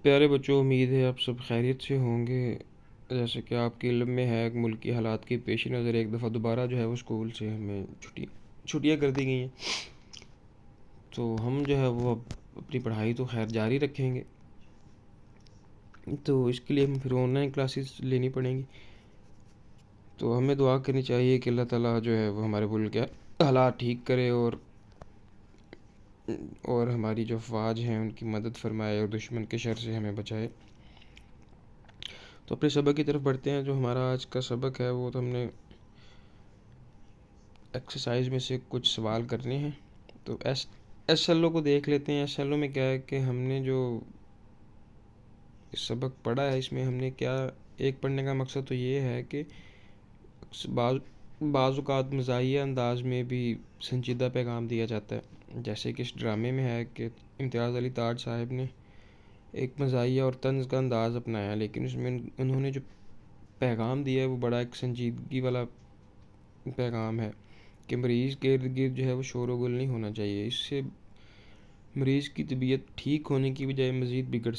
پیارے بچوں، امید ہے آپ سب خیریت سے ہوں گے۔ جیسے کہ آپ کے علم میں ہے، ملکی حالات کے پیش نظر ایک دفعہ دوبارہ جو ہے وہ اسکول سے ہمیں چھٹیاں کر دی گئی ہیں، تو ہم جو ہے وہ اب اپنی پڑھائی تو خیر جاری رکھیں گے، تو اس کے لیے ہم پھر آن لائن کلاسز لینی پڑیں گی۔ تو ہمیں دعا کرنی چاہیے کہ اللہ تعالیٰ جو ہے وہ ہمارے ملک کے حالات ٹھیک کرے اور ہماری جو افواج ہیں ان کی مدد فرمائے اور دشمن کے شر سے ہمیں بچائے۔ تو اپنے سبق کی طرف بڑھتے ہیں۔ جو ہمارا آج کا سبق ہے وہ تو ہم نے ایکسرسائز میں سے کچھ سوال کرنے ہیں، تو ایس ایل او کو دیکھ لیتے ہیں۔ ایس ایل او میں کیا ہے کہ ہم نے جو سبق پڑھا ہے، اس میں ہم نے کیا ایک پڑھنے کا مقصد تو یہ ہے کہ بعض اوقات مزاحیہ انداز میں بھی سنجیدہ پیغام دیا جاتا ہے، جیسے کہ اس ڈرامے میں ہے کہ امتیاز علی تاج صاحب نے ایک مزاحیہ اور طنز کا انداز اپنایا، لیکن اس میں انہوں نے جو پیغام دیا ہے وہ بڑا ایک سنجیدگی والا پیغام ہے کہ مریض کے ارد گرد جو ہے وہ شور و گل نہیں ہونا چاہیے۔ اس سے مریض کی طبیعت ٹھیک ہونے کی بجائے مزید بگڑ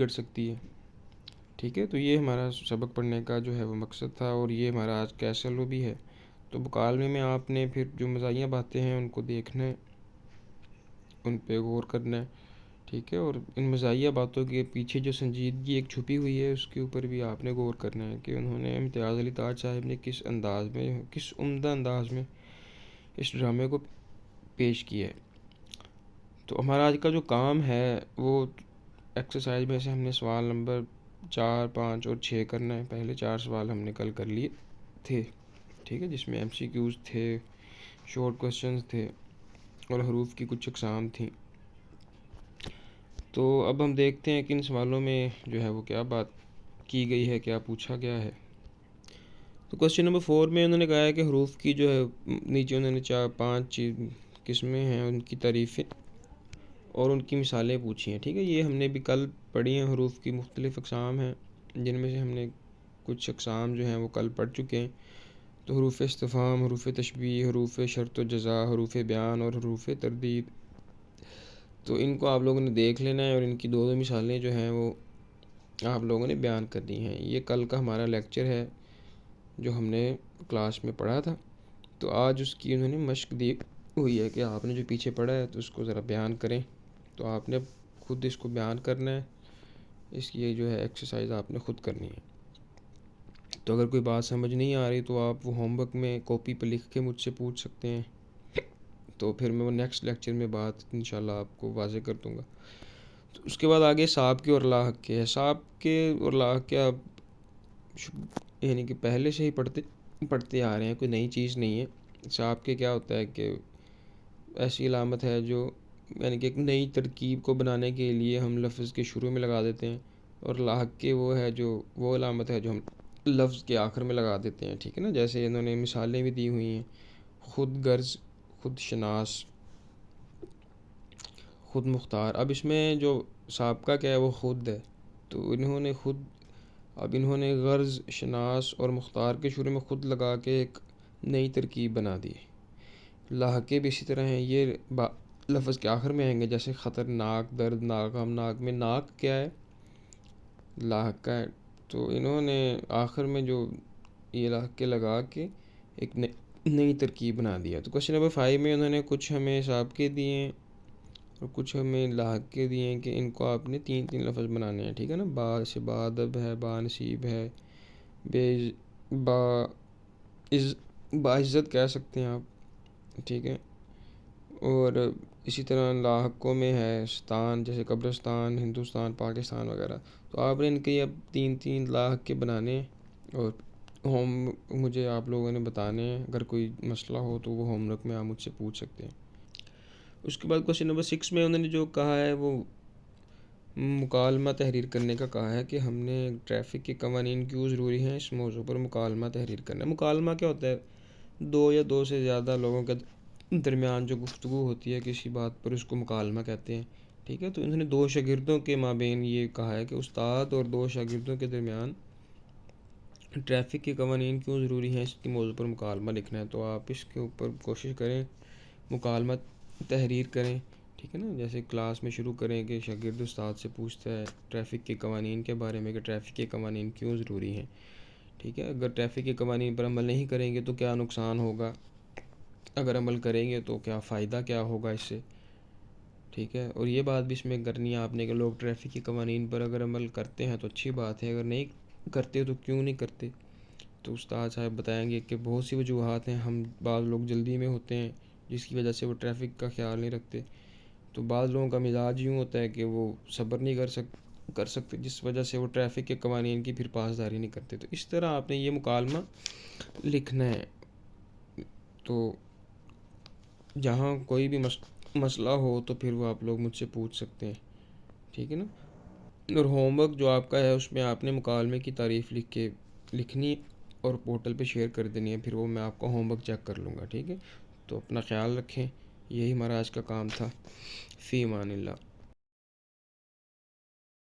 سکتی ہے۔ ٹھیک ہے، تو یہ ہمارا سبق پڑھنے کا جو ہے وہ مقصد تھا، اور یہ ہمارا آج کا ایس ایل او بھی ہے۔ تو مکالمے میں آپ نے پھر جو مزاحیہ باتیں ہیں ان کو دیکھنا ہے، ان پہ غور کرنا ہے، ٹھیک ہے، اور ان مزاحیہ باتوں کے پیچھے جو سنجیدگی ایک چھپی ہوئی ہے اس کے اوپر بھی آپ نے غور کرنا ہے کہ انہوں نے امتیاز علی تاج صاحب نے کس عمدہ انداز میں اس ڈرامے کو پیش کیا ہے۔ تو ہمارا آج کا جو کام ہے وہ ایکسرسائز میں سے ہم نے سوال نمبر 4، 5 اور 6 کرنا ہے۔ پہلے 4 سوال ہم نے کل کر لیے تھے، ٹھیک ہے، جس میں ایم سی کیوز تھے، شارٹ کوسچنز تھے اور حروف کی کچھ اقسام تھیں۔ تو اب ہم دیکھتے ہیں کہ ان سوالوں میں جو ہے وہ کیا بات کی گئی ہے، کیا پوچھا گیا ہے۔ تو کوسچن نمبر 4 میں انہوں نے کہا ہے کہ حروف کی جو ہے نیچے انہوں نے 5 قسمیں ہیں، ان کی تعریفیں اور ان کی مثالیں پوچھی ہیں، ٹھیک ہے۔ یہ ہم نے بھی کل پڑھی ہیں۔ حروف کی مختلف اقسام ہیں، جن میں سے ہم نے کچھ اقسام جو ہیں وہ کل پڑھ چکے ہیں۔ تو حروف استفہام، حروف تشبیہ، حروف شرط و جزا، حروف بیان اور حروف تردید، تو ان کو آپ لوگوں نے دیکھ لینا ہے، اور ان کی دو مثالیں جو ہیں وہ آپ لوگوں نے بیان کرنی ہیں۔ یہ کل کا ہمارا لیکچر ہے جو ہم نے کلاس میں پڑھا تھا، تو آج اس کی انہوں نے مشق دی ہوئی ہے کہ آپ نے جو پیچھے پڑھا ہے تو اس کو ذرا بیان کریں۔ تو آپ نے خود اس کو بیان کرنا ہے، اس کی جو ہے ایکسرسائز آپ نے خود کرنی ہے۔ تو اگر کوئی بات سمجھ نہیں آ رہی تو آپ وہ ہوم ورک میں کاپی پہ لکھ کے مجھ سے پوچھ سکتے ہیں، تو پھر میں وہ نیکسٹ لیکچر میں بات انشاءاللہ آپ کو واضح کر دوں گا۔ تو اس کے بعد آگے ساب کے اور لاحق کے ہے۔ ساب کے اور لاحق کے آپ یعنی کہ پہلے سے ہی پڑھتے آ رہے ہیں، کوئی نئی چیز نہیں ہے۔ ساب کے کیا ہوتا ہے کہ ایسی علامت ہے جو یعنی کہ ایک نئی ترکیب کو بنانے کے لیے ہم لفظ کے شروع میں لگا دیتے ہیں، اور لاحق کے وہ علامت ہے جو ہم لفظ کے آخر میں لگا دیتے ہیں، ٹھیک ہے نا۔ جیسے انہوں نے مثالیں بھی دی ہوئی ہیں: خود غرض، خود شناس، خود مختار۔ اب اس میں جو سابقہ کیا ہے وہ خود ہے، تو انہوں نے غرض، شناس اور مختار کے شروع میں خود لگا کے ایک نئی ترکیب بنا دی ہے۔ لاحقے بھی اسی طرح ہیں، یہ لفظ کے آخر میں آئیں گے، جیسے خطرناک، دردناک، غمناک میں ناک کیا ہے؟ لاحق کا ہے، تو انہوں نے آخر میں جو یہ لاحقے لگا کے ایک نئی ترکیب بنا دیا۔ تو کوسچن نمبر 5 میں انہوں نے کچھ ہمیں سابقے دیے ہیں اور کچھ ہمیں لاحقے دیے ہیں کہ ان کو آپ نے 3 لفظ بنانے ہیں، ٹھیک ہے نا۔ بادب ہے، با نصیب ہے، باعزت کہہ سکتے ہیں آپ، ٹھیک ہے۔ اور اسی طرح لاحقوں میں ہے ستان، جیسے قبرستان، ہندوستان، پاکستان وغیرہ۔ تو آپ نے ان کے اب 3 لاحق کے بنانے ہیں، اور مجھے آپ لوگوں نے بتانے ہیں۔ اگر کوئی مسئلہ ہو تو وہ ہوم ورک میں آپ مجھ سے پوچھ سکتے ہیں۔ اس کے بعد کوسچن نمبر 6 میں انہوں نے جو کہا ہے وہ مکالمہ تحریر کرنے کا کہا ہے کہ ہم نے ٹریفک کے قوانین کیوں ضروری ہیں، اس موضوع پر مکالمہ تحریر کرنا ہے۔ مکالمہ کیا ہوتا ہے؟ 2 یا 2 سے زیادہ لوگوں کے درمیان جو گفتگو ہوتی ہے کسی بات پر، اس کو مکالمہ کہتے ہیں، ٹھیک ہے۔ تو انہوں نے 2 شاگردوں کے مابین یہ کہا ہے کہ استاد اور 2 شاگردوں کے درمیان ٹریفک کے قوانین کیوں ضروری ہیں، اس کے موضوع پر مکالمہ لکھنا ہے۔ تو آپ اس کے اوپر کوشش کریں، مکالمہ تحریر کریں، ٹھیک ہے نا. جیسے کلاس میں شروع کریں کہ شاگرد استاد سے پوچھتا ہے ٹریفک کے قوانین کے بارے میں کہ ٹریفک کے قوانین کیوں ضروری ہیں. ٹھیک ہے, اگر ٹریفک کے قوانین پر عمل نہیں کریں گے تو کیا نقصان ہوگا, اگر عمل کریں گے تو کیا فائدہ کیا ہوگا اس سے. ٹھیک ہے, اور یہ بات بھی اس میں کرنی ہے آپ نے کہ لوگ ٹریفک کے قوانین پر اگر عمل کرتے ہیں تو اچھی بات ہے, اگر نہیں کرتے تو کیوں نہیں کرتے. تو استاد صاحب بتائیں گے کہ بہت سی وجوہات ہیں. ہم بعض لوگ جلدی میں ہوتے ہیں جس کی وجہ سے وہ ٹریفک کا خیال نہیں رکھتے. تو بعض لوگوں کا مزاج یوں ہوتا ہے کہ وہ صبر نہیں کر سکتے, جس وجہ سے وہ ٹریفک کے قوانین کی پھر پاسداری نہیں کرتے. تو اس طرح آپ نے یہ مکالمہ لکھنا ہے. تو جہاں کوئی بھی مسئلہ ہو تو پھر وہ آپ لوگ مجھ سے پوچھ سکتے ہیں. ٹھیک ہے نا. اور ہوم ورک جو آپ کا ہے اس میں آپ نے مکالمے کی تعریف لکھنی اور پورٹل پہ شیئر کر دینی ہے, پھر وہ میں آپ کا ہوم ورک چیک کر لوں گا. ٹھیک ہے, تو اپنا خیال رکھیں. یہی ہمارا آج کا کام تھا. فی امان اللہ.